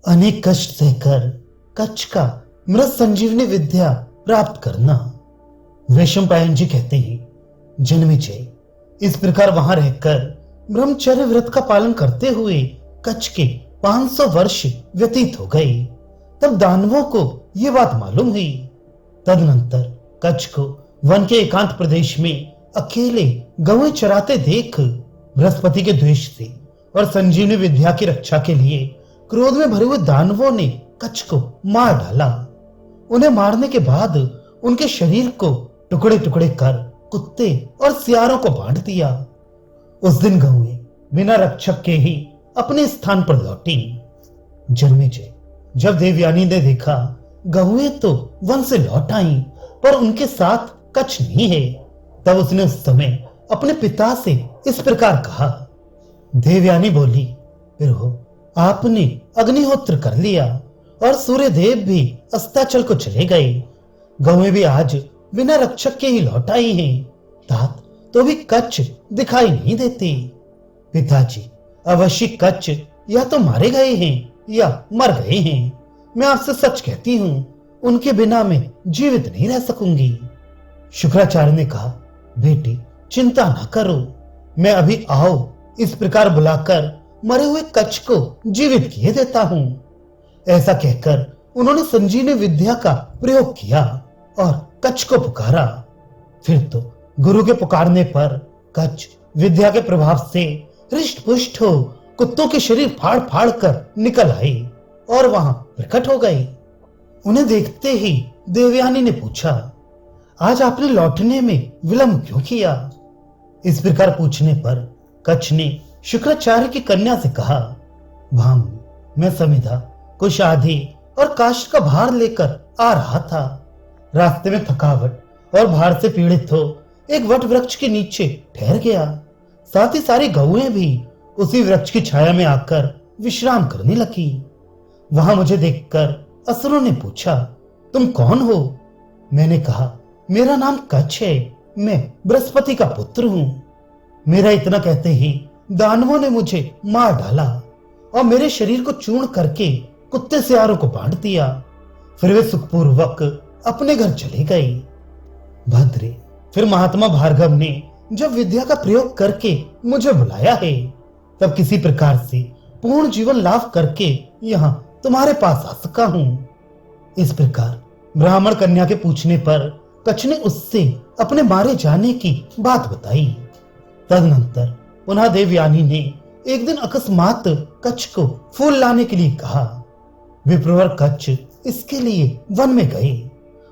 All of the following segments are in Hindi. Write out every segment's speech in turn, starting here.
अनेक कष्ट सहकर कच्छ का मृत संजीवनी विद्या प्राप्त करना। वैशंपायन जी कहते हैं, जन्मेजय इस प्रकार वहां रहकर ब्रह्मचर्य व्रत का पालन करते हुए कच्छ के 500 वर्ष व्यतीत हो गए। तब दानवों को यह बात मालूम हुई। तदनंतर कच्छ को वन के एकांत प्रदेश में अकेले गौएं चराते देख बृहस्पति के द्वेष से और संजीवनी विद्या की रक्षा के लिए क्रोध में भरे हुए दानवों ने कच्छ को मार डाला। उन्हें मारने के बाद उनके शरीर को टुकड़े टुकड़े कर कुत्ते और सियारों को बांट दिया। उस दिन गौएं बिना रक्षक के ही अपने स्थान पर लौटी। जन्मेजय जब देवयानी ने देखा गौएं तो वन से लौट आई पर उनके साथ कच्छ नहीं है, तब उसने उस समय अपने पिता से इस प्रकार कहा। देवयानी बोली, प्रभु आपने अग्निहोत्र कर लिया और सूर्यदेव भी अस्ताचल को चले गए। गौएं भी आज बिना रक्षक के ही लौट आई हैं। तात तो भी कच्छ दिखाई नहीं देते। पिताजी अवश्य कच्छ या तो मारे गए हैं या मर गए हैं। मैं आपसे सच कहती हूं, उनके बिना मैं जीवित नहीं रह सकूंगी। शुक्राचार्य ने कहा, बेटी चिंता ना करो, मैं अभी आओ इस प्रकार बुलाकर मरे हुए कच्छ को जीवित किए देता हूं। ऐसा कहकर उन्होंने संजीवनी विद्या का प्रयोग किया और कच्छ को पुकारा। फिर तो गुरु के पुकारने पर कच्छ विद्या के प्रभाव से हृष्ट पुष्ट हो कुत्तों के शरीर फाड़ फाड़ कर निकल आए और वहां प्रकट हो गए। उन्हें देखते ही देवयानी ने पूछा, आज आपने लौटने में विलंब क्यों किया? इस प्रकार पूछने पर कच्छ ने शुक्राचार्य की कन्या से कहा, भाम मैं समिधा कुश आदि और काष्ठ का भार लेकर आ रहा था। रास्ते में थकावट और भार से पीड़ित हो एक वट वृक्ष के नीचे ठहर गया। साथ ही सारी गौएं भी उसी वृक्ष की छाया में आकर विश्राम करने लगी। वहां मुझे देखकर असुरों ने पूछा, तुम कौन हो? मैंने कहा, मेरा नाम कच्छ है, मैं बृहस्पति का पुत्र हूं। मेरा इतना कहते ही दानवों ने मुझे मार डाला और मेरे शरीर को चूर्ण करके कुत्ते सियारों को बांट दिया। फिर वे सुखपूर्वक अपने घर चले गए। भद्रे फिर महात्मा भार्गव ने जब विद्या का प्रयोग करके मुझे बुलाया है, तब किसी प्रकार से पूर्ण जीवन लाभ करके यहाँ तुम्हारे पास आ सका हूं। इस प्रकार ब्राह्मण कन्या के पूछने पर कच्छ ने उससे अपने मारे जाने की बात बताई। तदनंतर पुनः देवयानी ने एक दिन अकस्मात कच्छ को फूल लाने के लिए कहा। विप्रवर कच्छ इसके लिए वन में गए।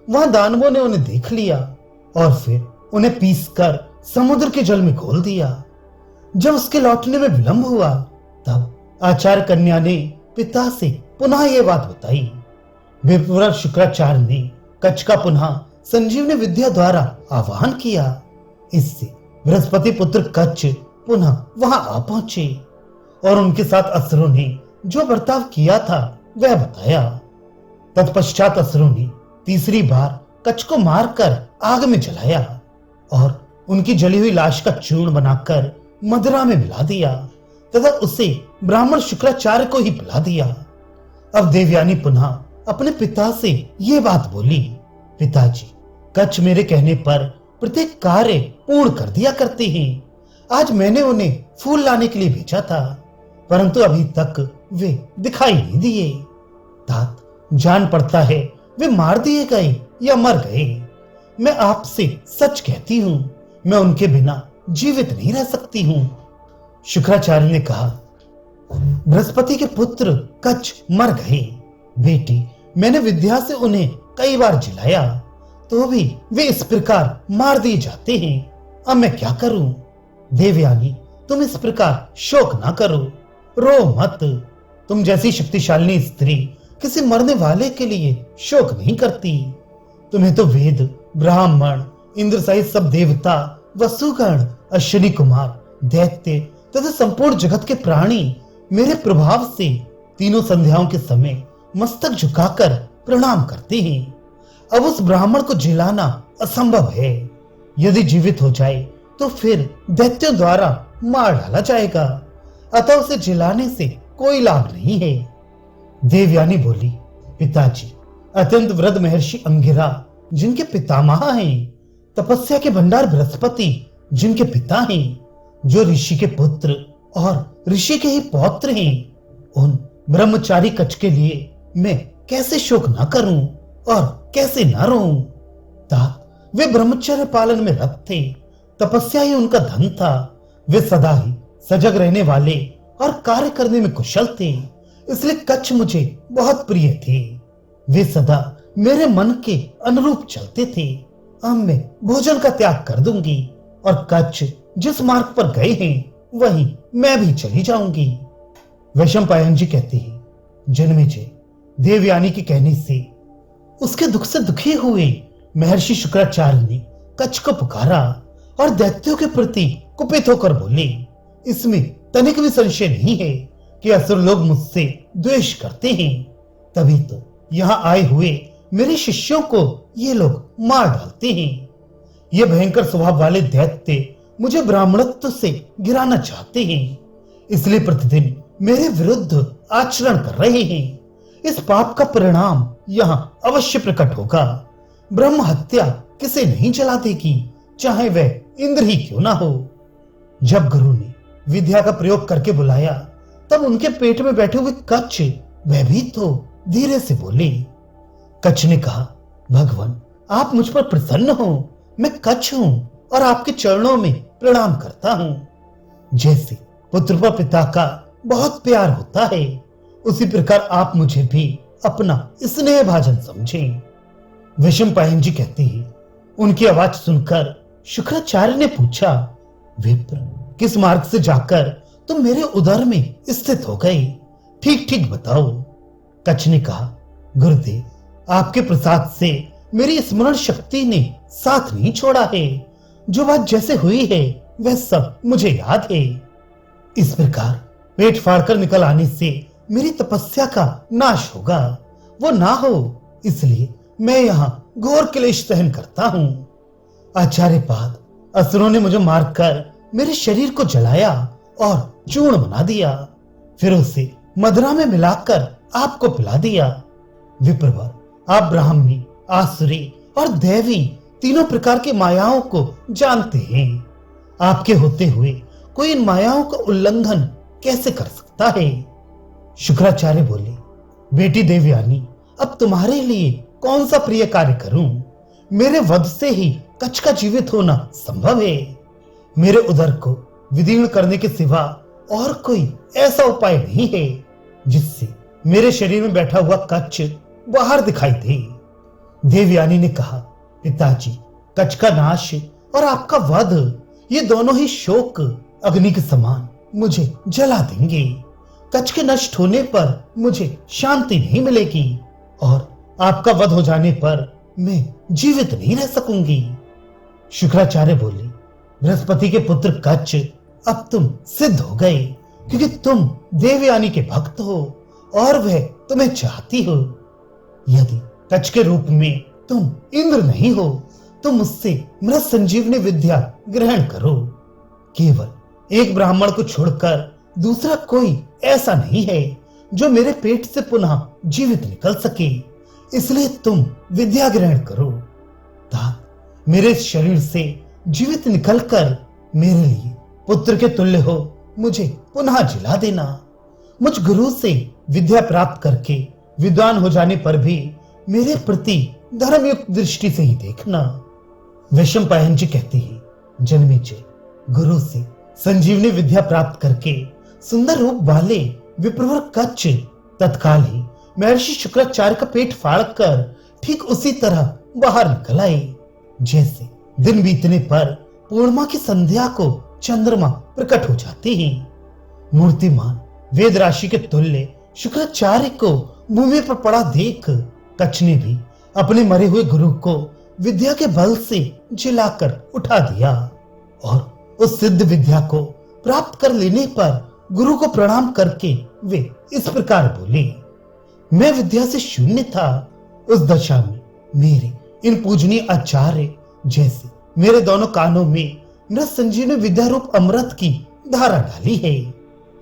वहां दानवों ने उन्हें देख लिया और फिर उन्हें पीसकर समुद्र के जल में घोल दिया। जब उसके लौटने में विलंब हुआ, तब आचार्य कन्या ने पिता से पुनः यह बात बताई। विप्रवर शुक्राचार्य ने कच्छ का पुनः संजीवनी विद्या द्वारा आवाहन किया। इससे बृहस्पति पुत्र कच्छ पुनः वहां आ पहुंचे और उनके साथ असुरों ने जो बर्ताव किया था वह बताया। तत्पश्चात असुरों ने तीसरी बार कच्छ को मारकर आग में जलाया और उनकी जली हुई लाश का चूर्ण बनाकर मदिरा में मिला दिया तथा उसे ब्राह्मण शुक्राचार्य को ही पिला दिया। अब देवयानी पुनः अपने पिता से ये बात बोली, पिताजी कच्छ मेरे कहने पर प्रत्येक कार्य पूर्ण कर दिया करते हैं। आज मैंने उन्हें फूल लाने के लिए भेजा था, परंतु अभी तक वे दिखाई नहीं दिए। तात जान पड़ता है वे मार दिए गए या मर गए। मैं आपसे सच कहती हूं, मैं उनके बिना जीवित नहीं रह सकती हूं। शुक्राचार्य ने कहा, बृहस्पति के पुत्र कच्छ मर गए। बेटी मैंने विद्या से उन्हें कई बार जिलाया, तो भी वे इस प्रकार मार दिए जाते हैं। अब मैं क्या करूं? देवयानी तुम इस प्रकार शोक ना करो, रो मत। तुम जैसी शक्तिशाली स्त्री किसी मरने वाले के लिए शोक नहीं करती। तुम्हें तो वेद, ब्राह्मण, इंद्र सहित सब देवता, वसुगण, अश्विनी कुमार, दैत्य तथा संपूर्ण जगत के प्राणी मेरे प्रभाव से तीनों संध्याओं के समय मस्तक झुकाकर प्रणाम करते हैं। अब उस ब्राह्मण को जिलाना असंभव है। यदि जीवित हो जाए तो फिर दैत्यों द्वारा मार डाला जाएगा, अतः उसे जिलाने से कोई लाभ नहीं है। देवयानी बोली, पिताजी, अत्यंत वृद्ध महर्षि अंगिरा जिनके पितामह हैं, तपस्या के भंडार बृहस्पति जिनके पिता हैं, जो ऋषि के पुत्र और ऋषि के ही पौत्र हैं, उन ब्रह्मचारी कच्छ के लिए मैं कैसे शोक न करूं और कैसे न रोऊं। तात वे ब्रह्मचर्य पालन में रत थे, तपस्या ही उनका धन था। वे सदा ही सजग रहने वाले और कार्य करने में कुशल थे, इसलिए कच्छ मुझे बहुत प्रिय थे। वे सदा मेरे मन के अनुरूप चलते थे। अब मैं भोजन का त्याग कर दूंगी और कच्छ जिस मार्ग पर गए हैं वहीं मैं भी चली जाऊंगी। वैशंपायन जी कहते हैं, जन्मेजय देवयानी के कहने से उसके दुख से दुखी हुए महर्षि शुक्राचार्य ने कच्छ को पुकारा और दैत्यों के प्रति कुपित होकर बोले, इसमें तनिक भी संशय नहीं है कि असुर लोग मुझसे द्वेष करते हैं, तभी तो यहाँ आए हुए मेरे शिष्यों को ये लोग मार डालते हैं। ये भयंकर स्वभाव वाले दैत्य मुझे ब्राह्मणत्व से गिराना चाहते हैं, इसलिए प्रतिदिन मेरे विरुद्ध आचरण कर रहे हैं। इस पाप का परिणाम यहाँ अवश्य प्रकट होगा। ब्रह्म हत्या किसे नहीं जला देगी, चाहे वह इंद्र ही क्यों ना हो। जब गुरु ने विद्या का प्रयोग करके बुलाया, तब उनके पेट में बैठे हुए कच्छ भयभीत हो धीरे से बोले। कच्छ ने कहा, भगवान आप मुझ पर प्रसन्न हो, मैं कच्छ हूं और आपके चरणों में प्रणाम करता हूं। जैसे पुत्र पर पिता का बहुत प्यार होता है, उसी प्रकार आप मुझे भी अपना स्नेह भाजन समझें। वैशंपायन जी कहते हैं, उनकी आवाज सुनकर शुक्राचार्य ने पूछा, विप्र किस मार्ग से जाकर तुम मेरे उदर में स्थित हो गए, ठीक ठीक बताओ। कच्छ ने कहा, गुरुदेव आपके प्रसाद से मेरी स्मरण शक्ति ने साथ नहीं छोड़ा है। जो बात जैसे हुई है वह सब मुझे याद है। इस प्रकार पेट फाड़कर निकल आने से मेरी तपस्या का नाश होगा, वो ना हो इसलिए मैं यहाँ घोर क्लेश सहन करता हूँ। आचार्यपाद असुरों ने मुझे मारकर मेरे शरीर को जलाया और चूर्ण बना दिया, फिर उसे मदिरा में मिलाकर आपको पिला दिया। विप्रवर आप ब्राह्मी, आसुरी और देवी तीनों प्रकार की मायाओं को जानते हैं। आपके होते हुए कोई इन मायाओं का उल्लंघन कैसे कर सकता है। शुक्राचार्य बोले, बेटी देवयानी अब तुम्हारे लिए कौन सा प्रिय कार्य करूं। मेरे वध से ही कच्छ का जीवित होना संभव है। मेरे उदर को विदीर्ण करने के सिवा और कोई ऐसा उपाय नहीं है जिससे मेरे शरीर में बैठा हुआ कच्छ बाहर दिखाई दे। देवयानी ने कहा, पिताजी कच्छ का नाश और आपका वध ये दोनों ही शोक अग्नि के समान मुझे जला देंगे। कच्छ के नष्ट होने पर मुझे शांति नहीं मिलेगी और आपका वध हो जाने पर मैं जीवित नहीं रह सकूंगी। शुक्राचार्य बोले, बृहस्पति के पुत्र कच्छ अब तुम सिद्ध हो गए, क्योंकि तुम देवयानी के भक्त हो और वह तुम्हें चाहती हो। यदि कच्छ के रूप में तुम इंद्र नहीं हो तो मुझसे मृत संजीवनी विद्या ग्रहण करो। केवल एक ब्राह्मण को छोड़कर दूसरा कोई ऐसा नहीं है जो मेरे पेट से पुनः जीवित निकल सके, इसलिए तुम विद्या ग्रहण करो। मेरे शरीर से जीवित निकलकर मेरे लिए पुत्र के तुल्य हो मुझे पुनः जिला देना। मुझ गुरु से विद्या प्राप्त करके विद्वान हो जाने पर भी मेरे प्रति धर्मयुक्त दृष्टि से ही देखना। वैशंपायन जी कहते हैं, जन्मेजय गुरु से संजीवनी विद्या प्राप्त करके सुंदर रूप वाले विप्रवर कच्छ तत्काल ही महर्षि शुक्राचार्य का पेट फाड़कर ठीक उसी तरह बाहर निकल आए जैसे दिन बीतने पर पूर्णिमा की संध्या को चंद्रमा प्रकट हो जाते हैं। मूर्तिमान वेद राशि के तुल्य शुक्राचार्य को भूमि पर पड़ा देख कच्छ ने भी अपने मरे हुए गुरु को विद्या के बल से जिलाकर उठा दिया और उस सिद्ध विद्या को प्राप्त कर लेने पर गुरु को प्रणाम करके वे इस प्रकार बोले, मैं विद्या से शून्य था। उस दशा में मेरे इन पूजनीय आचार्य जैसे मेरे दोनों कानों में नृ संजीवनी विद्या रूप अमृत की धारा डाली है।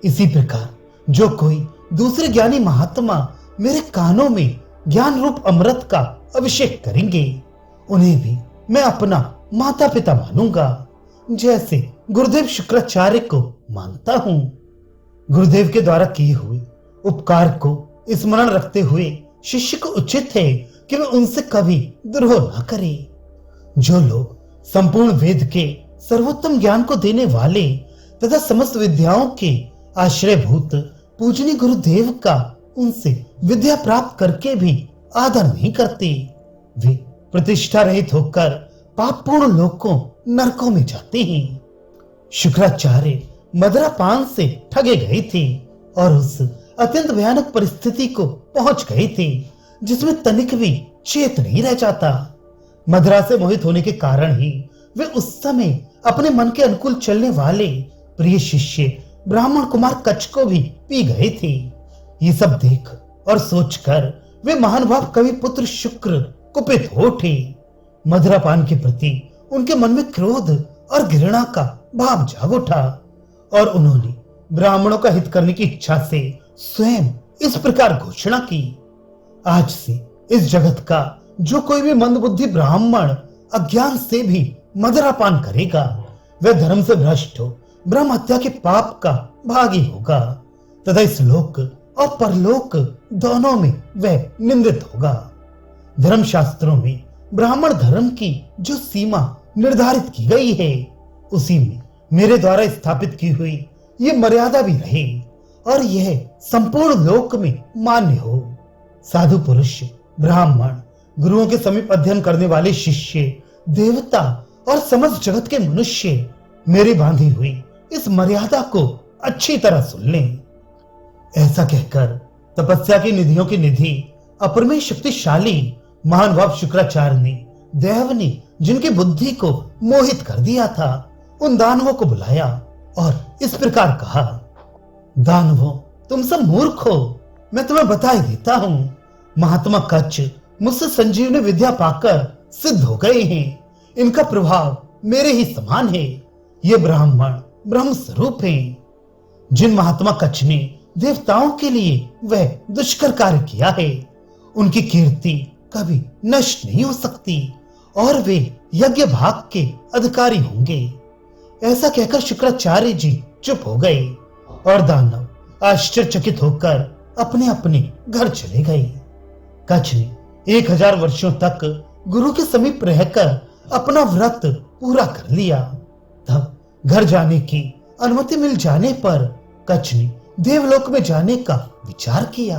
इसी प्रकार जो कोई दूसरे ज्ञानी महात्मा मेरे कानों में ज्ञान रूप अमृत का अभिषेक करेंगे, उन्हें भी मैं अपना माता पिता मानूंगा, जैसे गुरुदेव शुक्राचार्य को मानता हूं। गुरुदेव के द्वारा किए हुए उपकार को स्मरण रखते हुए शिष्य को उचित है कि वह उनसे कभी द्रोह न करे। जो लोग संपूर्ण वेद के सर्वोत्तम ज्ञान को देने वाले तथा समस्त विद्याओं के आश्रयभूत पूजनीय गुरुदेव का उनसे विद्या प्राप्त करके भी आदर नहीं करते, वे प्रतिष्ठा रहित होकर पापपूर्ण लोकों नरकों में जाते हैं। शुक्राचार्य मदरापान से ठगे गए थे और उस अत्यंत भयानक परिस्थिति को पहुंच गए थे जिसमें तनिक भी चेत नहीं रह जाता। मदरा से मोहित होने के कारण ही वे उस समय अपने मन के अनुकूल चलने वाले प्रिय शिष्य ब्राह्मण कुमार कच्छ को भी पी गए थे। ये सब देख और सोचकर वे महानुभाव कवि पुत्र शुक्र कुपित हो उठे। मदरापान के प्रति उनके मन में क्रोध और घृणा का भाव जाग उठा और उन्होंने ब्राह्मणों का हित करने की इच्छा से स्वयं इस प्रकार घोषणा की, आज से इस जगत का जो कोई भी मंदबुद्धि ब्राह्मण अज्ञान से भी मदरापान करेगा वह धर्म से भ्रष्ट हो ब्रह्म हत्या के पाप का भागी होगा तथा इस लोक और परलोक दोनों में वह निंदित होगा। धर्म शास्त्रों में ब्राह्मण धर्म की जो सीमा निर्धारित की गई है उसी में मेरे द्वारा स्थापित की हुई ये मर्यादा भी रहे और यह संपूर्ण लोक में मान्य हो। साधु पुरुष ब्राह्मण गुरुओं के समीप अध्ययन करने वाले शिष्य देवता और समस्त जगत के मनुष्य मेरी बांधी हुई इस मर्यादा को अच्छी तरह सुन लें। ऐसा कहकर तपस्या की निधियों की निधि अपरमेय शक्तिशाली महानुभाव शुक्राचार्य ने देव ने जिनकी बुद्धि को मोहित कर दिया था उन दानवों को बुलाया और इस प्रकार कहा, दानवों तुम सब मूर्ख हो, मैं तुम्हें बता ही देता हूं। महात्मा कच्छ मुझसे संजीवनी विद्या पाकर सिद्ध हो गए हैं, इनका प्रभाव मेरे ही समान है। ये ब्राह्मण ब्रह्म स्वरूप हैं। जिन महात्मा कच्छ ने देवताओं के लिए वह दुष्कर कार्य किया है उनकी कीर्ति कभी नष्ट नहीं हो सकती और वे यज्ञ भाग के अधिकारी होंगे। ऐसा कहकर शुक्राचार्य जी चुप हो गए और दानव आश्चर्यचकित होकर अपने अपने घर चले गए। कच्छ ने 1000 वर्षों तक गुरु के समीप रहकर अपना व्रत पूरा कर लिया। तब घर जाने की अनुमति मिल जाने पर कच्छ ने देवलोक में जाने का विचार किया।